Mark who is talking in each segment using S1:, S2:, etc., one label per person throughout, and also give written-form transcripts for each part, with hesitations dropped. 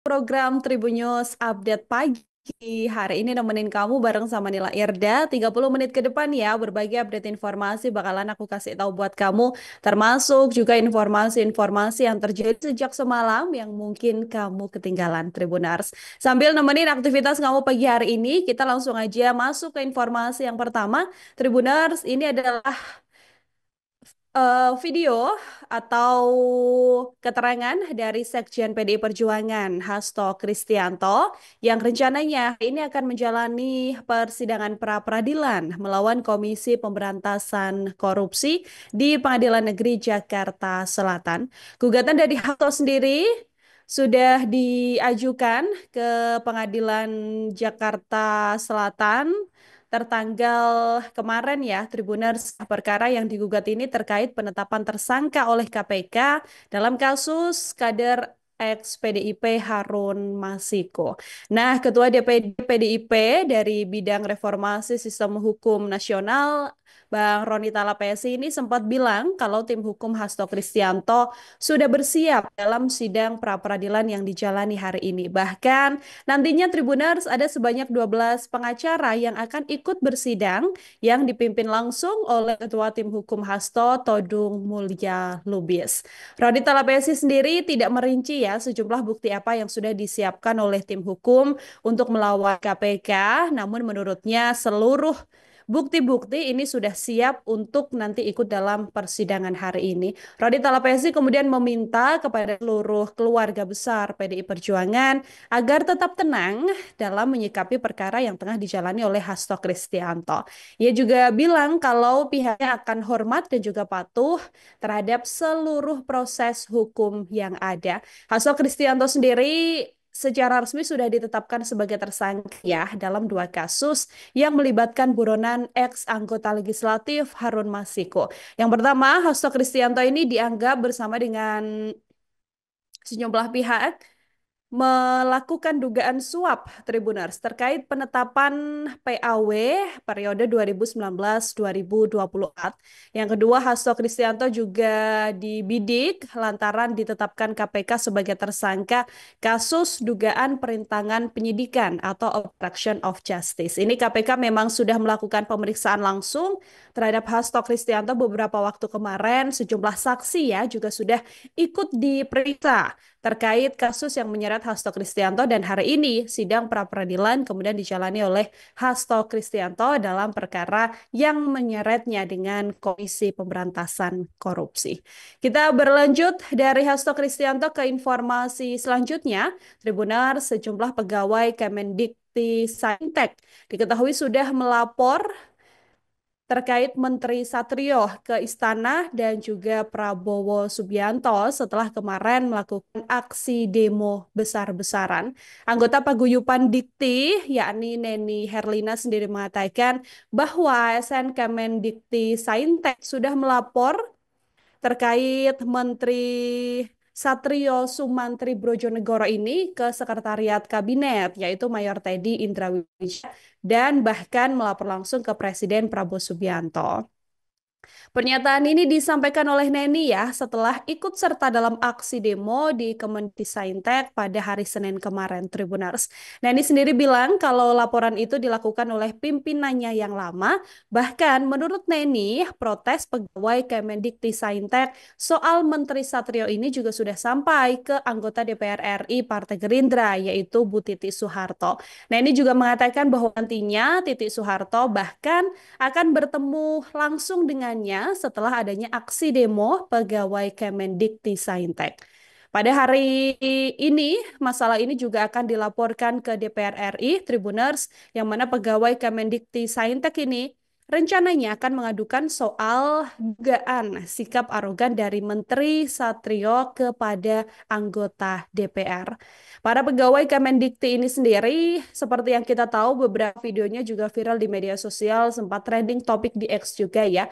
S1: Program Tribun News Update pagi. Hari ini nemenin kamu bareng sama Nila Irda. 30 menit ke depan ya, berbagi update informasi bakalan aku kasih tahu buat kamu. Termasuk juga informasi-informasi yang terjadi sejak semalam yang mungkin kamu ketinggalan Tribunars. Sambil nemenin aktivitas kamu pagi hari ini, kita langsung aja masuk ke informasi yang pertama. Tribunars, ini adalah video atau keterangan dari Sekjen PDI Perjuangan Hasto Kristianto yang rencananya ini akan menjalani persidangan pra peradilan melawan Komisi Pemberantasan Korupsi di Pengadilan Negeri Jakarta Selatan. Gugatan dari Hasto sendiri sudah diajukan ke Pengadilan Jakarta Selatan tertanggal kemarin ya, Tribuners. Perkara yang digugat ini terkait penetapan tersangka oleh KPK dalam kasus kader ex PDIP Harun Masiku. Nah, Ketua DPD PDIP dari bidang reformasi sistem hukum nasional Bang Roni Talapesi ini sempat bilang kalau tim hukum Hasto Kristianto sudah bersiap dalam sidang pra peradilan yang dijalani hari ini. Bahkan nantinya Tribuners ada sebanyak 12 pengacara yang akan ikut bersidang yang dipimpin langsung oleh Ketua Tim Hukum Hasto Todung Mulya Lubis. Rodi Talapesi sendiri tidak merinci ya sejumlah bukti apa yang sudah disiapkan oleh tim hukum untuk melawan KPK, namun menurutnya seluruh bukti-bukti ini sudah siap untuk nanti ikut dalam persidangan hari ini. Rodi Talapesi kemudian meminta kepada seluruh keluarga besar PDI Perjuangan agar tetap tenang dalam menyikapi perkara yang tengah dijalani oleh Hasto Kristianto. Ia juga bilang kalau pihaknya akan hormat dan juga patuh terhadap seluruh proses hukum yang ada. Hasto Kristianto sendiri secara resmi sudah ditetapkan sebagai tersangka ya dalam dua kasus yang melibatkan buronan ex anggota legislatif Harun Masiku. Yang pertama, Hasto Kristianto ini dianggap bersama dengan sejumlah pihak melakukan dugaan suap Tribuners terkait penetapan PAW periode 2019-2024. Yang kedua, Hasto Kristianto juga dibidik lantaran ditetapkan KPK sebagai tersangka kasus dugaan perintangan penyidikan atau obstruction of justice. Ini KPK memang sudah melakukan pemeriksaan langsung terhadap Hasto Kristianto beberapa waktu kemarin. Sejumlah saksi ya juga sudah ikut diperiksa terkait kasus yang menyeret Hasto Kristianto dan hari ini sidang pra peradilan kemudian dijalani oleh Hasto Kristianto dalam perkara yang menyeretnya dengan Komisi Pemberantasan Korupsi. Kita berlanjut dari Hasto Kristianto ke informasi selanjutnya. Tribunar sejumlah pegawai Kemendikti Saintek diketahui sudah melapor terkait Menteri Satrio ke istana dan juga Prabowo Subianto setelah kemarin melakukan aksi demo besar-besaran. Anggota paguyupan Dikti, yakni Neni Herlina sendiri mengatakan bahwa ASN Kemendikti Saintek sudah melapor terkait Menteri Satrio Sumantri Brojonegoro ini ke Sekretariat Kabinet, yaitu Mayor Teddy Indrawijaya, dan bahkan melapor langsung ke Presiden Prabowo Subianto. Pernyataan ini disampaikan oleh Neni ya setelah ikut serta dalam aksi demo di Kemendesaintek pada hari Senin kemarin, Tribunars. Neni sendiri bilang kalau laporan itu dilakukan oleh pimpinannya yang lama, bahkan menurut Neni, protes pegawai Kemendikti-Saintek soal Menteri Satrio ini juga sudah sampai ke anggota DPR RI Partai Gerindra, yaitu Bu Titi Soeharto. Neni juga mengatakan bahwa nantinya Titi Soeharto bahkan akan bertemu langsung dengannya setelah adanya aksi demo pegawai Kemendikti Saintek. Pada hari ini, masalah ini juga akan dilaporkan ke DPR RI, Tribuners, yang mana pegawai Kemendikti Saintek ini rencananya akan mengadukan soal dugaan sikap arogan dari Menteri Satrio kepada anggota DPR. Para pegawai Kemendikti ini sendiri, seperti yang kita tahu, beberapa videonya juga viral di media sosial, sempat trending topik di X juga ya.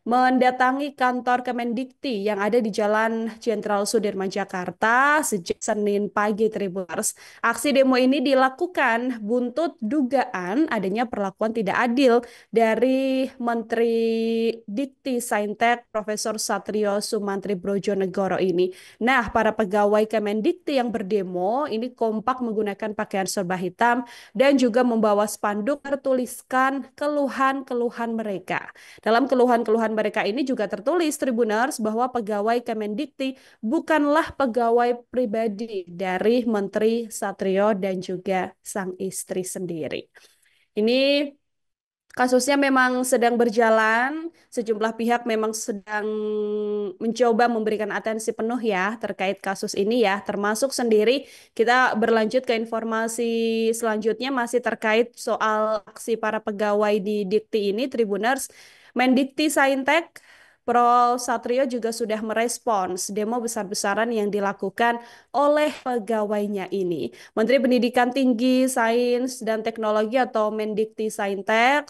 S1: mendatangi kantor Kemendikti yang ada di Jalan Jenderal Sudirman, Jakarta sejak Senin pagi, Tribuners. Aksi demo ini dilakukan buntut dugaan adanya perlakuan tidak adil dari Menteri Dikti Saintek Profesor Satrio Sumantri Brojonegoro ini. Nah, para pegawai Kemendikti yang berdemo ini kompak menggunakan pakaian serba hitam dan juga membawa spanduk bertuliskan keluhan-keluhan mereka. Dalam keluhan-keluhan mereka ini juga tertulis Tribuners bahwa pegawai Kemendikti bukanlah pegawai pribadi dari Menteri Satrio dan juga sang istri sendiri. Ini kasusnya memang sedang berjalan, sejumlah pihak memang sedang mencoba memberikan atensi penuh ya terkait kasus ini ya, termasuk sendiri kita berlanjut ke informasi selanjutnya masih terkait soal aksi para pegawai di Dikti ini, Tribuners. Mendikti Saintek Pro Satrio juga sudah merespons demo besar-besaran yang dilakukan oleh pegawainya ini. Menteri Pendidikan Tinggi, Sains, dan Teknologi atau Mendikti Saintek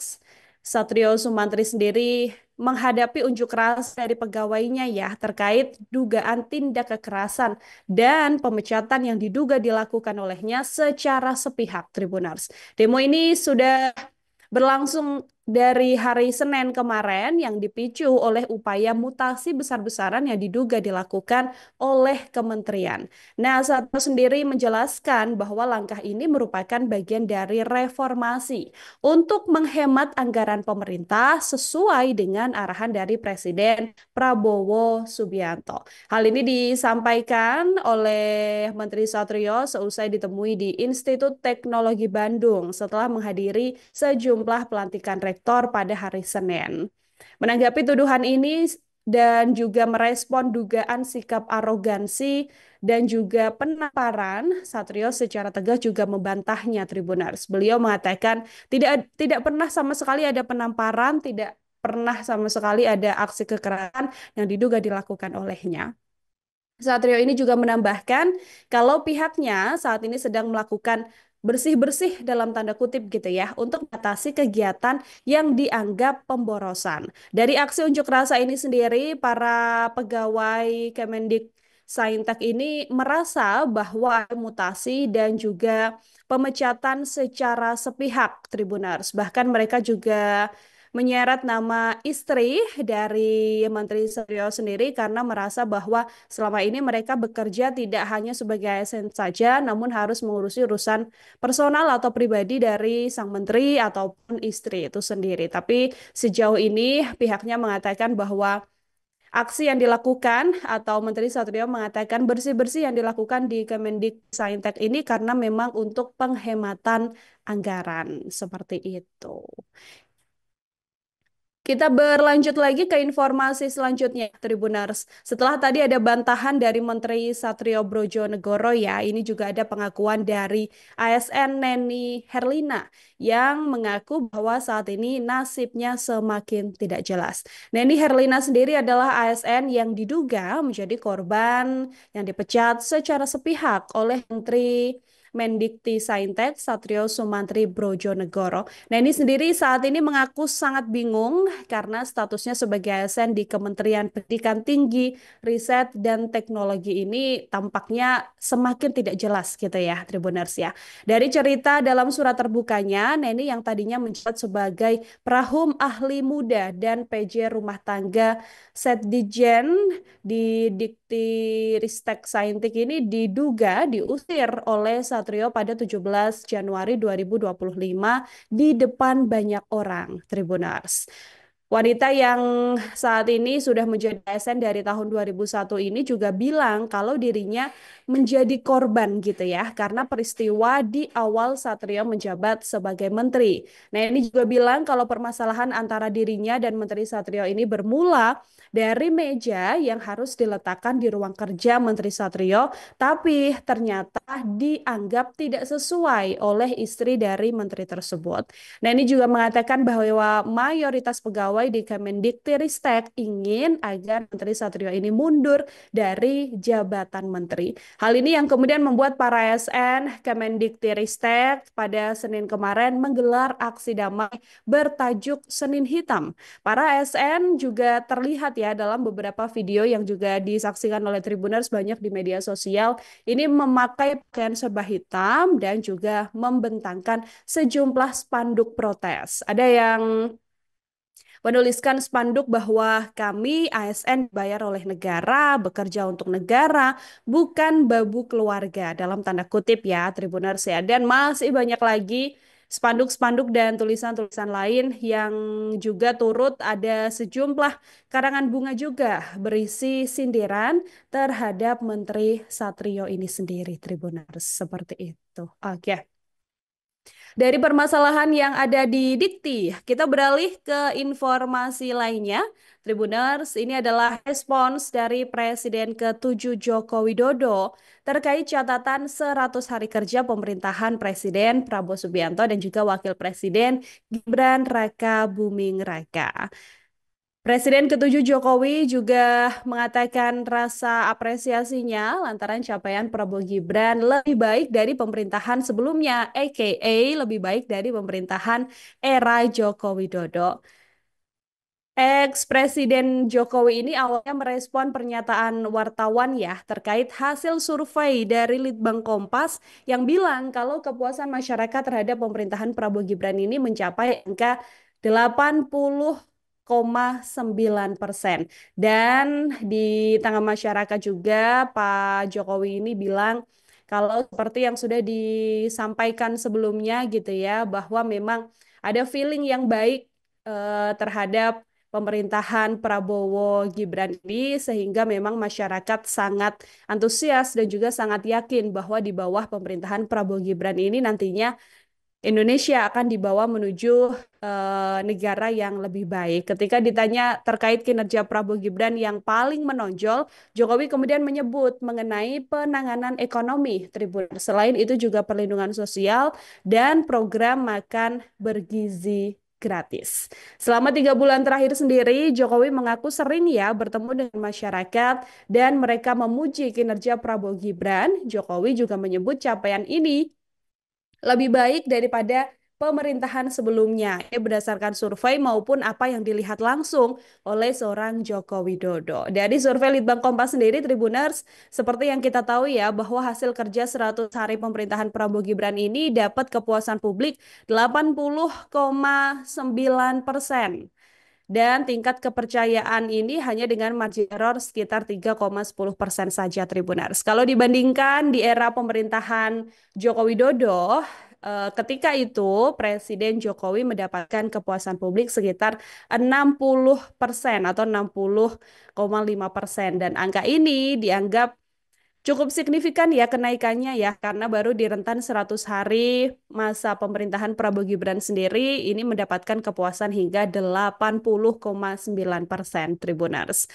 S1: Satrio Sumantri sendiri menghadapi unjuk rasa dari pegawainya ya terkait dugaan tindak kekerasan dan pemecatan yang diduga dilakukan olehnya secara sepihak, Tribuners. Demo ini sudah berlangsung dari hari Senin kemarin yang dipicu oleh upaya mutasi besar-besaran yang diduga dilakukan oleh kementerian. Nah, Satrio sendiri menjelaskan bahwa langkah ini merupakan bagian dari reformasi untuk menghemat anggaran pemerintah sesuai dengan arahan dari Presiden Prabowo Subianto. Hal ini disampaikan oleh Menteri Satrio seusai ditemui di Institut Teknologi Bandung setelah menghadiri sejumlah pelantikan rektor pada hari Senin. Menanggapi tuduhan ini dan juga merespon dugaan sikap arogansi dan juga penamparan, Satrio secara tegas juga membantahnya, Tribuners. Beliau mengatakan tidak pernah sama sekali ada penamparan, tidak pernah sama sekali ada aksi kekerasan yang diduga dilakukan olehnya. Satrio ini juga menambahkan kalau pihaknya saat ini sedang melakukan bersih-bersih dalam tanda kutip gitu ya untuk mengatasi kegiatan yang dianggap pemborosan. Dari aksi unjuk rasa ini sendiri, para pegawai Kemendik Saintek ini merasa bahwa ada mutasi dan juga pemecatan secara sepihak, Tribuners. Bahkan mereka juga menyeret nama istri dari Menteri Satrio sendiri karena merasa bahwa selama ini mereka bekerja tidak hanya sebagai ASN saja, namun harus mengurusi urusan personal atau pribadi dari sang menteri ataupun istri itu sendiri. Tapi sejauh ini pihaknya mengatakan bahwa aksi yang dilakukan atau Menteri Satrio mengatakan bersih-bersih yang dilakukan di Kemendik Saintek ini karena memang untuk penghematan anggaran seperti itu. Kita berlanjut lagi ke informasi selanjutnya, Tribuners. Setelah tadi ada bantahan dari Menteri Satrio Brojonegoro ya, ini juga ada pengakuan dari ASN Neni Herlina yang mengaku bahwa saat ini nasibnya semakin tidak jelas. Neni Herlina sendiri adalah ASN yang diduga menjadi korban yang dipecat secara sepihak oleh Menteri Mendikti Saintek Satrio Sumantri Brojonegoro. Nah, ini sendiri saat ini mengaku sangat bingung karena statusnya sebagai ASN di Kementerian Pendidikan Tinggi, Riset, dan Teknologi ini tampaknya semakin tidak jelas gitu ya, Tribuners ya. Dari cerita dalam surat terbukanya, Neni yang tadinya menjabat sebagai Prahum Ahli Muda dan PJ Rumah Tangga Setdijen di Dikti Ristek Saintik ini diduga diusir oleh Satrio pada 17 Januari 2025 di depan banyak orang, Tribuners. Wanita yang saat ini sudah menjadi ASN dari tahun 2001 ini juga bilang kalau dirinya menjadi korban gitu ya karena peristiwa di awal Satrio menjabat sebagai menteri. Nah, ini juga bilang kalau permasalahan antara dirinya dan Menteri Satrio ini bermula dari meja yang harus diletakkan di ruang kerja Menteri Satrio, tapi ternyata dianggap tidak sesuai oleh istri dari menteri tersebut. Nah, ini juga mengatakan bahwa mayoritas pegawai pegawai di Kemendikbudristek ingin agar Menteri Satrio ini mundur dari jabatan menteri. Hal ini yang kemudian membuat para ASN Kemendikbudristek pada Senin kemarin menggelar aksi damai bertajuk Senin Hitam. Para ASN juga terlihat ya dalam beberapa video yang juga disaksikan oleh Tribuners banyak di media sosial. Ini memakai pakaian serba hitam dan juga membentangkan sejumlah spanduk protes. Ada yang menuliskan spanduk bahwa kami ASN dibayar oleh negara, bekerja untuk negara, bukan babu keluarga dalam tanda kutip ya Tribuners ya. Dan masih banyak lagi spanduk-spanduk dan tulisan-tulisan lain yang juga turut ada sejumlah karangan bunga juga berisi sindiran terhadap Menteri Satrio ini sendiri Tribuners seperti itu. Oke. Dari permasalahan yang ada di Dikti, kita beralih ke informasi lainnya. Tribuners, ini adalah respons dari Presiden ke-7 Joko Widodo terkait catatan 100 hari kerja pemerintahan Presiden Prabowo Subianto dan juga Wakil Presiden Gibran Raka Buming Raka. Presiden ke-7 Jokowi juga mengatakan rasa apresiasinya lantaran capaian Prabowo Gibran lebih baik dari pemerintahan sebelumnya, aka lebih baik dari pemerintahan era Joko Widodo. Ex-Presiden Jokowi ini awalnya merespon pernyataan wartawan ya terkait hasil survei dari Litbang Kompas yang bilang kalau kepuasan masyarakat terhadap pemerintahan Prabowo Gibran ini mencapai angka 80,9%. Dan di tengah masyarakat juga Pak Jokowi ini bilang kalau seperti yang sudah disampaikan sebelumnya gitu ya bahwa memang ada feeling yang baik terhadap pemerintahan Prabowo Gibran ini sehingga memang masyarakat sangat antusias dan juga sangat yakin bahwa di bawah pemerintahan Prabowo Gibran ini nantinya Indonesia akan dibawa menuju negara yang lebih baik. Ketika ditanya terkait kinerja Prabowo Gibran yang paling menonjol, Jokowi kemudian menyebut mengenai penanganan ekonomi Tribun. Selain itu juga perlindungan sosial dan program makan bergizi gratis. Selama 3 bulan terakhir sendiri, Jokowi mengaku sering ya bertemu dengan masyarakat dan mereka memuji kinerja Prabowo Gibran. Jokowi juga menyebut capaian ini lebih baik daripada pemerintahan sebelumnya. Ini berdasarkan survei maupun apa yang dilihat langsung oleh seorang Joko Widodo. Dari survei Litbang Kompas sendiri, Tribuners, seperti yang kita tahu ya, bahwa hasil kerja 100 hari pemerintahan Prabowo Gibran ini dapat kepuasan publik 80,9%. Dan tingkat kepercayaan ini hanya dengan margin error sekitar 3,10% saja Tribuners. Kalau dibandingkan di era pemerintahan Joko Widodo, ketika itu Presiden Jokowi mendapatkan kepuasan publik sekitar 60% atau 60,5%. Dan angka ini dianggap cukup signifikan ya kenaikannya ya karena baru di rentan 100 hari masa pemerintahan Prabowo Gibran sendiri ini mendapatkan kepuasan hingga 80,9% Tribuners.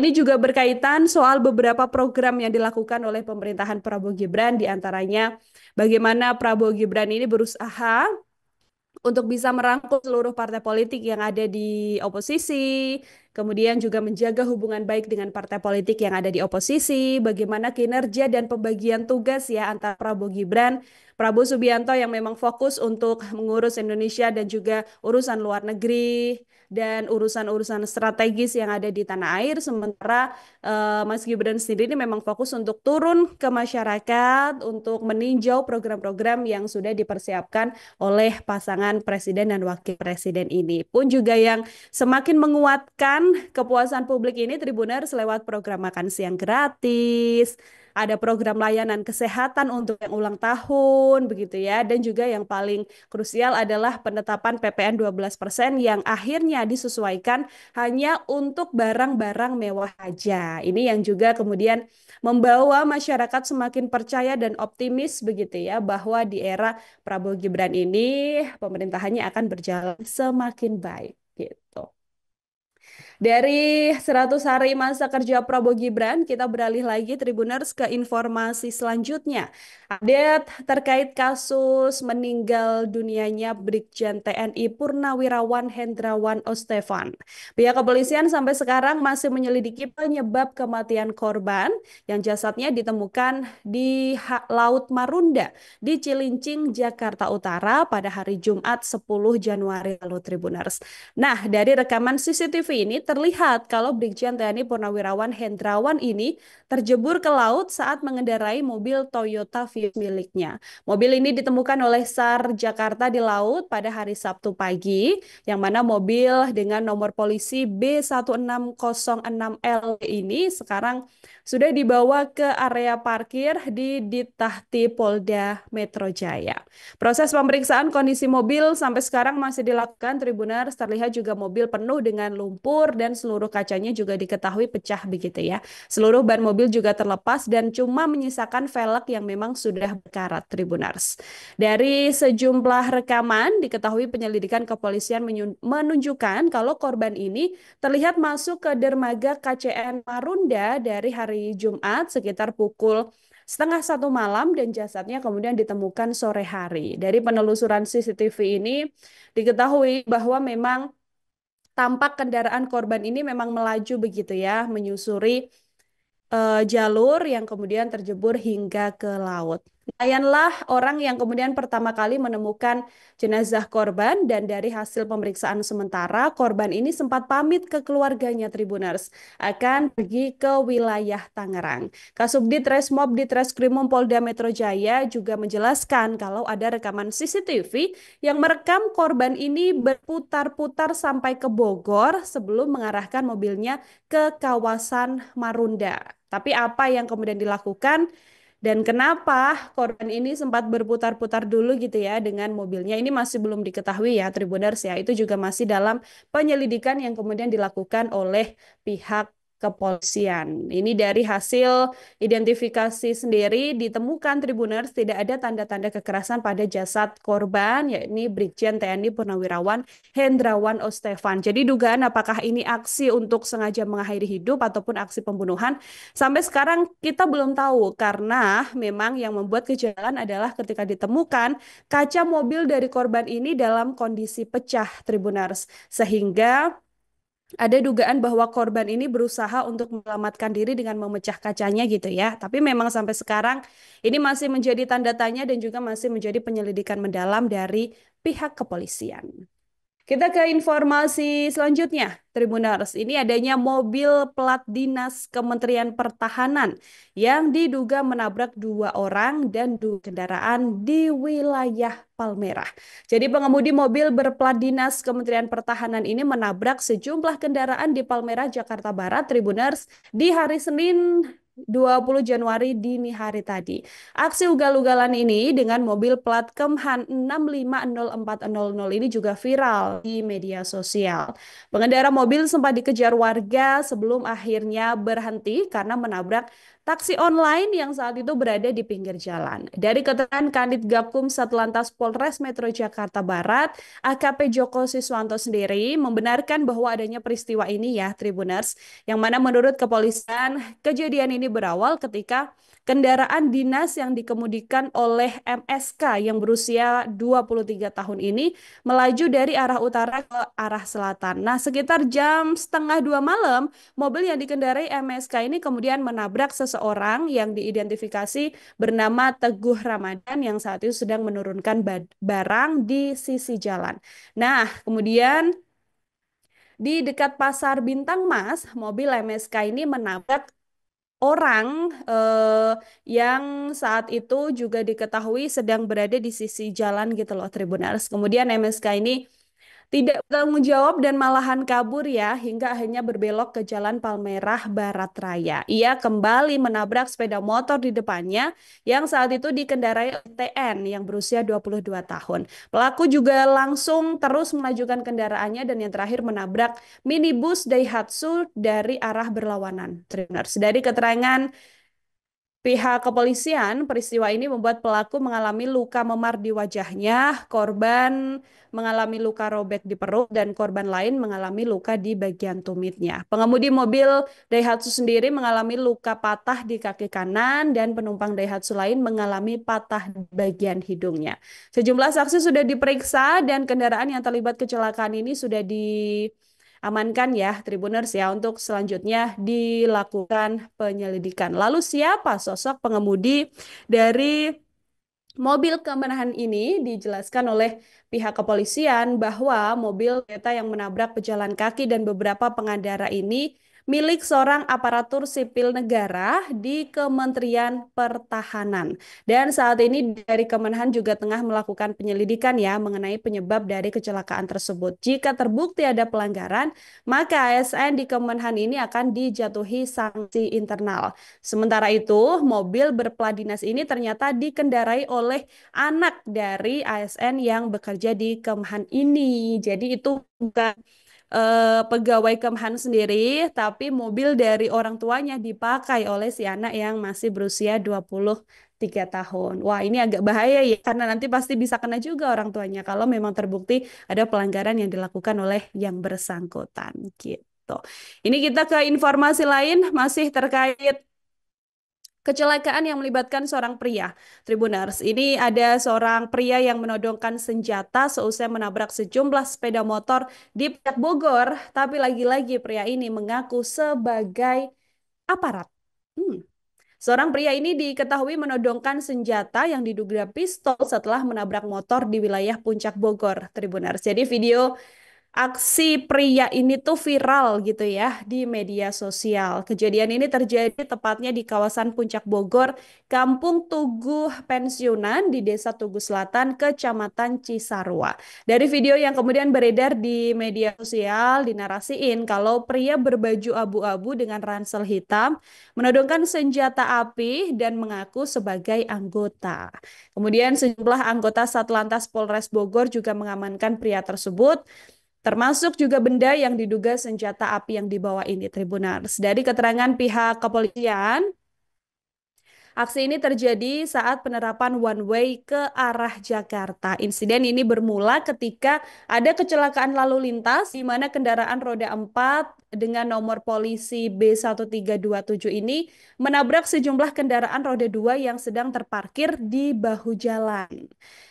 S1: Ini juga berkaitan soal beberapa program yang dilakukan oleh pemerintahan Prabowo Gibran diantaranya bagaimana Prabowo Gibran ini berusaha untuk bisa merangkul seluruh partai politik yang ada di oposisi, kemudian juga menjaga hubungan baik dengan partai politik yang ada di oposisi, bagaimana kinerja dan pembagian tugas ya antara Prabowo Gibran, Prabowo Subianto yang memang fokus untuk mengurus Indonesia dan juga urusan luar negeri dan urusan-urusan strategis yang ada di tanah air, sementara Mas Gibran sendiri ini memang fokus untuk turun ke masyarakat untuk meninjau program-program yang sudah dipersiapkan oleh pasangan presiden dan wakil presiden ini. Pun juga yang semakin menguatkan kepuasan publik ini Tribuners lewat program makan siang gratis, ada program layanan kesehatan untuk yang ulang tahun begitu ya, dan juga yang paling krusial adalah penetapan PPN 12% yang akhirnya disesuaikan hanya untuk barang-barang mewah aja. Ini yang juga kemudian membawa masyarakat semakin percaya dan optimis begitu ya bahwa di era Prabowo Gibran ini pemerintahannya akan berjalan semakin baik gitu. Dari 100 hari masa kerja Prabowo Gibran, kita beralih lagi Tribuners ke informasi selanjutnya. Update terkait kasus meninggal dunianya Brigjen TNI Purnawirawan Hendrawan Ostefan. Pihak kepolisian sampai sekarang masih menyelidiki penyebab kematian korban yang jasadnya ditemukan di Laut Marunda di Cilincing, Jakarta Utara pada hari Jumat 10 Januari lalu Tribuners. Nah, dari rekaman CCTV ini terlihat kalau Brigjen TNI Purnawirawan Hendrawan ini terjebur ke laut saat mengendarai mobil Toyota Vios miliknya. Mobil ini ditemukan oleh SAR Jakarta di laut pada hari Sabtu pagi, yang mana mobil dengan nomor polisi B1606L ini sekarang sudah dibawa ke area parkir di Ditahti Polda Metro Jaya. Proses pemeriksaan kondisi mobil sampai sekarang masih dilakukan Tribuners. Terlihat juga mobil penuh dengan lumpur dan seluruh kacanya juga diketahui pecah begitu ya. Seluruh ban mobil juga terlepas dan cuma menyisakan velg yang memang sudah berkarat Tribuners. Dari sejumlah rekaman diketahui penyelidikan kepolisian menunjukkan kalau korban ini terlihat masuk ke dermaga KCN Marunda dari hari Jumat sekitar pukul setengah satu malam dan jasadnya kemudian ditemukan sore hari. Dari penelusuran CCTV ini diketahui bahwa memang tampak kendaraan korban ini memang melaju begitu ya, menyusuri jalur yang kemudian terjebur hingga ke laut. Layanlah orang yang kemudian pertama kali menemukan jenazah korban dan dari hasil pemeriksaan sementara korban ini sempat pamit ke keluarganya Tribuners akan pergi ke wilayah Tangerang. Kasubdit Resmob Ditreskrimum Polda Metro Jaya juga menjelaskan kalau ada rekaman CCTV yang merekam korban ini berputar-putar sampai ke Bogor sebelum mengarahkan mobilnya ke kawasan Marunda. Tapi apa yang kemudian dilakukan dan kenapa korban ini sempat berputar-putar dulu gitu ya dengan mobilnya ini masih belum diketahui ya Tribuners ya. Itu juga masih dalam penyelidikan yang kemudian dilakukan oleh pihak kepolisian. Ini dari hasil identifikasi sendiri ditemukan Tribuners tidak ada tanda-tanda kekerasan pada jasad korban yakni Brigjen TNI Purnawirawan Hendrawan Ostefan. Jadi dugaan apakah ini aksi untuk sengaja mengakhiri hidup ataupun aksi pembunuhan sampai sekarang kita belum tahu karena memang yang membuat kejanggalan adalah ketika ditemukan kaca mobil dari korban ini dalam kondisi pecah Tribuners sehingga ada dugaan bahwa korban ini berusaha untuk menyelamatkan diri dengan memecah kacanya gitu ya. Tapi memang sampai sekarang ini masih menjadi tanda tanya dan juga masih menjadi penyelidikan mendalam dari pihak kepolisian. Kita ke informasi selanjutnya, Tribuners. Ini adanya mobil plat dinas Kementerian Pertahanan yang diduga menabrak dua orang dan dua kendaraan di wilayah Palmerah. Jadi pengemudi mobil berplat dinas Kementerian Pertahanan ini menabrak sejumlah kendaraan di Palmerah, Jakarta Barat, Tribuners, di hari Senin 20 Januari dini hari tadi. Aksi ugal-ugalan ini dengan mobil plat Kemhan 650400 ini juga viral di media sosial. Pengendara mobil sempat dikejar warga sebelum akhirnya berhenti karena menabrak taksi online yang saat itu berada di pinggir jalan. Dari keterangan Kanit Gakum Satlantas Polres Metro Jakarta Barat, AKP Joko Siswanto sendiri membenarkan bahwa adanya peristiwa ini ya, Tribuners, yang mana menurut kepolisian kejadian ini berawal ketika kendaraan dinas yang dikemudikan oleh MSK yang berusia 23 tahun ini melaju dari arah utara ke arah selatan. Nah, sekitar jam setengah 2 malam, mobil yang dikendarai MSK ini kemudian menabrak seseorang yang diidentifikasi bernama Teguh Ramadan yang saat itu sedang menurunkan barang di sisi jalan. Nah, kemudian di dekat Pasar Bintang Mas, mobil MSK ini menabrak orang yang saat itu juga diketahui sedang berada di sisi jalan gitu loh Tribuners. Kemudian MSK ini tidak bertanggung jawab dan malahan kabur ya hingga akhirnya berbelok ke Jalan Palmerah Barat Raya. Ia kembali menabrak sepeda motor di depannya yang saat itu dikendarai oleh TN yang berusia 22 tahun. Pelaku juga langsung terus melajukan kendaraannya dan yang terakhir menabrak minibus Daihatsu dari arah berlawanan. Tribuners. Dari keterangan Pihak kepolisian, peristiwa ini membuat pelaku mengalami luka memar di wajahnya, korban mengalami luka robek di perut, dan korban lain mengalami luka di bagian tumitnya. Pengemudi mobil Daihatsu sendiri mengalami luka patah di kaki kanan, dan penumpang Daihatsu lain mengalami patah di bagian hidungnya. Sejumlah saksi sudah diperiksa, dan kendaraan yang terlibat kecelakaan ini sudah amankan ya, Tribuners ya, untuk selanjutnya dilakukan penyelidikan. Lalu siapa sosok pengemudi dari mobil kemenahan ini? Dijelaskan oleh pihak kepolisian bahwa mobil Toyota yang menabrak pejalan kaki dan beberapa pengendara ini milik seorang aparatur sipil negara di Kementerian Pertahanan. Dan saat ini dari Kemenhan juga tengah melakukan penyelidikan ya mengenai penyebab dari kecelakaan tersebut. Jika terbukti ada pelanggaran, maka ASN di Kemenhan ini akan dijatuhi sanksi internal. Sementara itu, mobil berplat dinas ini ternyata dikendarai oleh anak dari ASN yang bekerja di Kemhan ini. Jadi itu bukan pegawai Kemhan sendiri, tapi mobil dari orang tuanya dipakai oleh si anak yang masih berusia 23 tahun. Wah, ini agak bahaya ya, karena nanti pasti bisa kena juga orang tuanya kalau memang terbukti ada pelanggaran yang dilakukan oleh yang bersangkutan gitu. Ini kita ke informasi lain, masih terkait kecelakaan yang melibatkan seorang pria, Tribuners. Ini ada seorang pria yang menodongkan senjata seusai menabrak sejumlah sepeda motor di Puncak Bogor, tapi lagi-lagi pria ini mengaku sebagai aparat. Hmm. Seorang pria ini diketahui menodongkan senjata yang diduga pistol setelah menabrak motor di wilayah Puncak Bogor, Tribuners. Jadi video aksi pria ini tuh viral gitu ya di media sosial. Kejadian ini terjadi tepatnya di kawasan Puncak Bogor, Kampung Tugu Pensiunan di Desa Tugu Selatan, Kecamatan Cisarua. Dari video yang kemudian beredar di media sosial, dinarasiin kalau pria berbaju abu-abu dengan ransel hitam menodongkan senjata api dan mengaku sebagai anggota. Kemudian sejumlah anggota Satlantas Polres Bogor juga mengamankan pria tersebut, termasuk juga benda yang diduga senjata api yang dibawa ini, Tribuners. Dari keterangan pihak kepolisian, aksi ini terjadi saat penerapan one way ke arah Jakarta. Insiden ini bermula ketika ada kecelakaan lalu lintas di mana kendaraan roda 4 dengan nomor polisi B1327 ini menabrak sejumlah kendaraan roda 2 yang sedang terparkir di bahu jalan.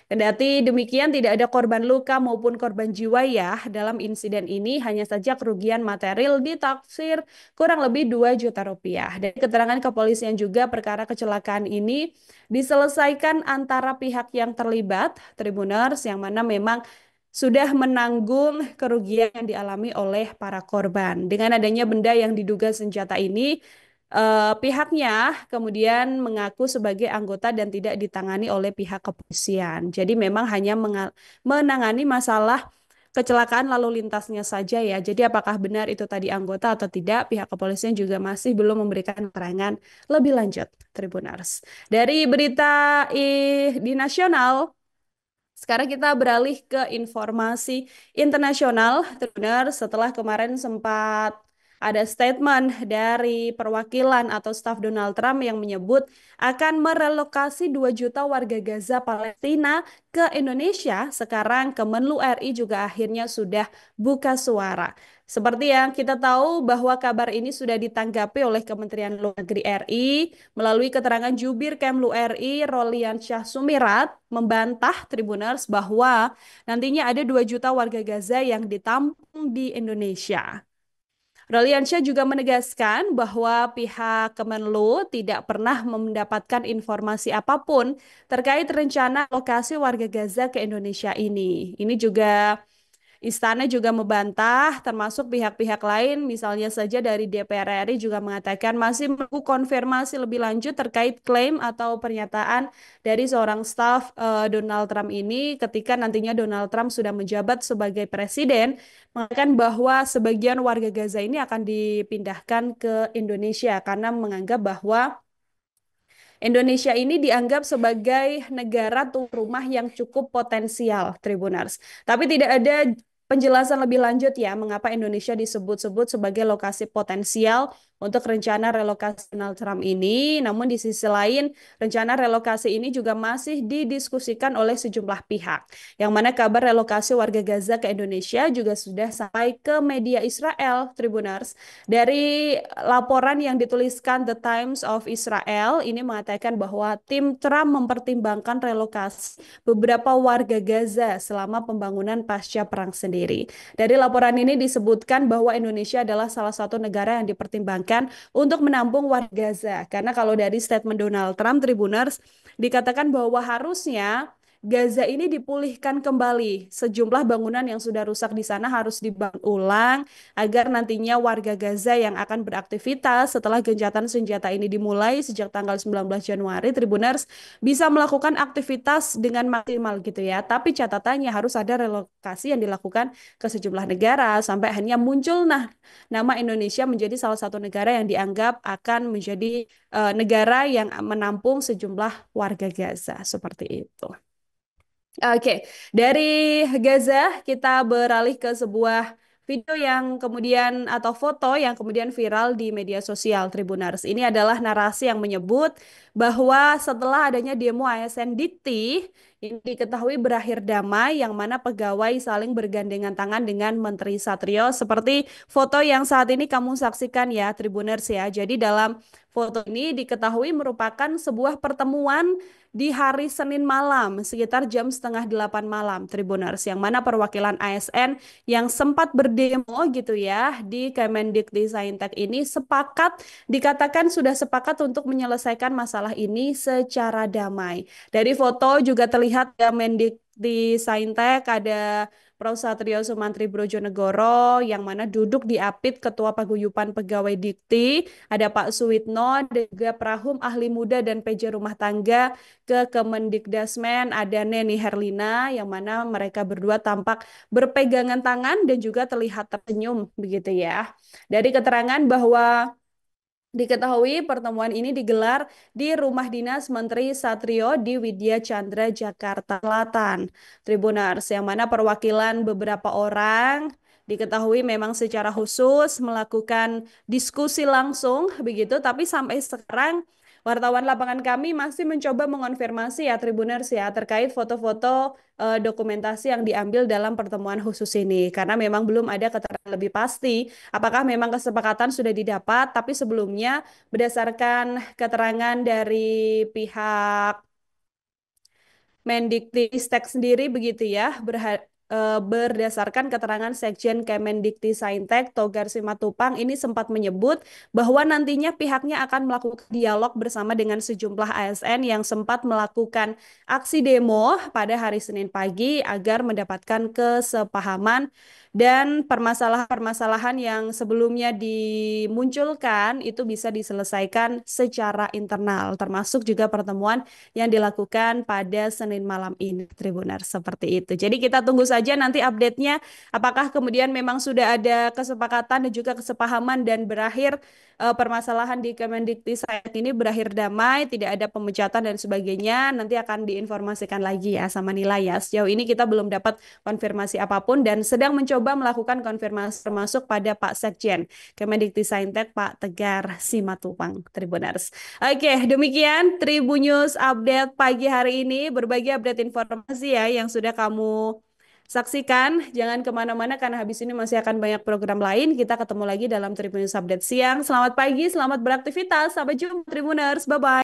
S1: Kendati demikian tidak ada korban luka maupun korban jiwa ya dalam insiden ini, hanya saja kerugian material ditaksir kurang lebih 2 juta rupiah. Dari keterangan kepolisian juga perkara kecelakaan ini diselesaikan antara pihak yang terlibat, Tribuners, yang mana memang sudah menanggung kerugian yang dialami oleh para korban. Dengan adanya benda yang diduga senjata ini, pihaknya kemudian mengaku sebagai anggota dan tidak ditangani oleh pihak kepolisian. Jadi memang hanya menangani masalah kecelakaan lalu lintasnya saja ya. Jadi apakah benar itu tadi anggota atau tidak, pihak kepolisian juga masih belum memberikan keterangan lebih lanjut, Tribuners. Dari berita di nasional, sekarang kita beralih ke informasi internasional, Tribuners. Setelah kemarin sempat ada statement dari perwakilan atau staf Donald Trump yang menyebut akan merelokasi 2 juta warga Gaza Palestina ke Indonesia. Sekarang Kemenlu RI juga akhirnya sudah buka suara. Seperti yang kita tahu bahwa kabar ini sudah ditanggapi oleh Kementerian Luar Negeri RI melalui keterangan jubir Kemlu RI Rolian Syah Sumirat membantah Tribuners bahwa nantinya ada 2 juta warga Gaza yang ditampung di Indonesia. Roliansyah juga menegaskan bahwa pihak Kemenlu tidak pernah mendapatkan informasi apapun terkait rencana lokasi warga Gaza ke Indonesia ini. Ini juga Istana juga membantah, termasuk pihak-pihak lain, misalnya saja dari DPR RI juga mengatakan masih menunggu konfirmasi lebih lanjut terkait klaim atau pernyataan dari seorang staf Donald Trump ini ketika nantinya Donald Trump sudah menjabat sebagai presiden, mengatakan bahwa sebagian warga Gaza ini akan dipindahkan ke Indonesia karena menganggap bahwa Indonesia ini dianggap sebagai negara tuan rumah yang cukup potensial, Tribuners. Tapi tidak ada penjelasan lebih lanjut ya, mengapa Indonesia disebut-sebut sebagai lokasi potensial untuk rencana relokasi Donald Trump ini. Namun di sisi lain, rencana relokasi ini juga masih didiskusikan oleh sejumlah pihak. Yang mana kabar relokasi warga Gaza ke Indonesia juga sudah sampai ke media Israel, Tribuners. Dari laporan yang dituliskan The Times of Israel, ini mengatakan bahwa tim Trump mempertimbangkan relokasi beberapa warga Gaza selama pembangunan pasca perang sendiri. Dari laporan ini disebutkan bahwa Indonesia adalah salah satu negara yang dipertimbangkan untuk menampung warga Gaza. Karena kalau dari statement Donald Trump, Tribuners, dikatakan bahwa harusnya Gaza ini dipulihkan kembali. Sejumlah bangunan yang sudah rusak di sana harus dibangun ulang agar nantinya warga Gaza yang akan beraktivitas setelah gencatan senjata ini dimulai sejak tanggal 19 Januari, Tribuners, bisa melakukan aktivitas dengan maksimal gitu ya. Tapi catatannya harus ada relokasi yang dilakukan ke sejumlah negara sampai akhirnya muncul nama Indonesia menjadi salah satu negara yang dianggap akan menjadi negara yang menampung sejumlah warga Gaza seperti itu. Oke, dari Gaza kita beralih ke sebuah video yang kemudian atau foto yang kemudian viral di media sosial Tribunars. Ini adalah narasi yang menyebut bahwa setelah adanya demo ASN Dikti, ini diketahui berakhir damai yang mana pegawai saling bergandengan tangan dengan Menteri Satrio seperti foto yang saat ini kamu saksikan ya Tribuners ya. Jadi dalam foto ini diketahui merupakan sebuah pertemuan di hari Senin malam sekitar jam setengah 8 malam Tribuners yang mana perwakilan ASN yang sempat berdemo gitu ya di Kemendikbudristek ini dikatakan sudah sepakat untuk menyelesaikan masalah ini secara damai. Dari foto juga terlihat Kemendikbudristek ada Prof. Satrio Sumantri Brojonegoro yang mana duduk di apit Ketua Paguyuban Pegawai Dikti, ada Pak Suwitno dan juga Prahum Ahli Muda dan PJ Rumah Tangga ke Kemendikdasmen, ada Neni Herlina yang mana mereka berdua tampak berpegangan tangan dan juga terlihat tersenyum begitu ya. Dari keterangan bahwa diketahui pertemuan ini digelar di rumah dinas Menteri Satrio di Widya Chandra, Jakarta Selatan. Tribunars, yang mana perwakilan beberapa orang diketahui memang secara khusus melakukan diskusi langsung begitu, tapi sampai sekarang wartawan lapangan kami masih mencoba mengonfirmasi ya Tribuners ya terkait foto-foto dokumentasi yang diambil dalam pertemuan khusus ini karena memang belum ada keterangan lebih pasti apakah memang kesepakatan sudah didapat, tapi sebelumnya berdasarkan keterangan dari pihak Mendikbudristek sendiri begitu ya, berdasarkan keterangan Sekjen Kemendikbudristek Togar Simatupang ini sempat menyebut bahwa nantinya pihaknya akan melakukan dialog bersama dengan sejumlah ASN yang sempat melakukan aksi demo pada hari Senin pagi agar mendapatkan kesepahaman dan permasalahan-permasalahan yang sebelumnya dimunculkan itu bisa diselesaikan secara internal, termasuk juga pertemuan yang dilakukan pada Senin malam ini, Tribunar, seperti itu. Jadi kita tunggu saja nanti update-nya, apakah kemudian memang sudah ada kesepakatan dan juga kesepahaman dan berakhir permasalahan di Kemendikbudristek ini berakhir damai, tidak ada pemecatan dan sebagainya, nanti akan diinformasikan lagi ya sama nilai ya. Sejauh ini kita belum dapat konfirmasi apapun dan sedang mencoba melakukan konfirmasi termasuk pada Pak Sekjen Kemendikbudristek Pak Tegar Simatupang, Tribunars. Oke, demikian Tribun News update pagi hari ini. Berbagi update informasi ya yang sudah kamu saksikan. Jangan kemana-mana karena habis ini masih akan banyak program lain. Kita ketemu lagi dalam Tribun News update siang. Selamat pagi, selamat beraktivitas. Sampai jumpa Tribuners. Bye-bye.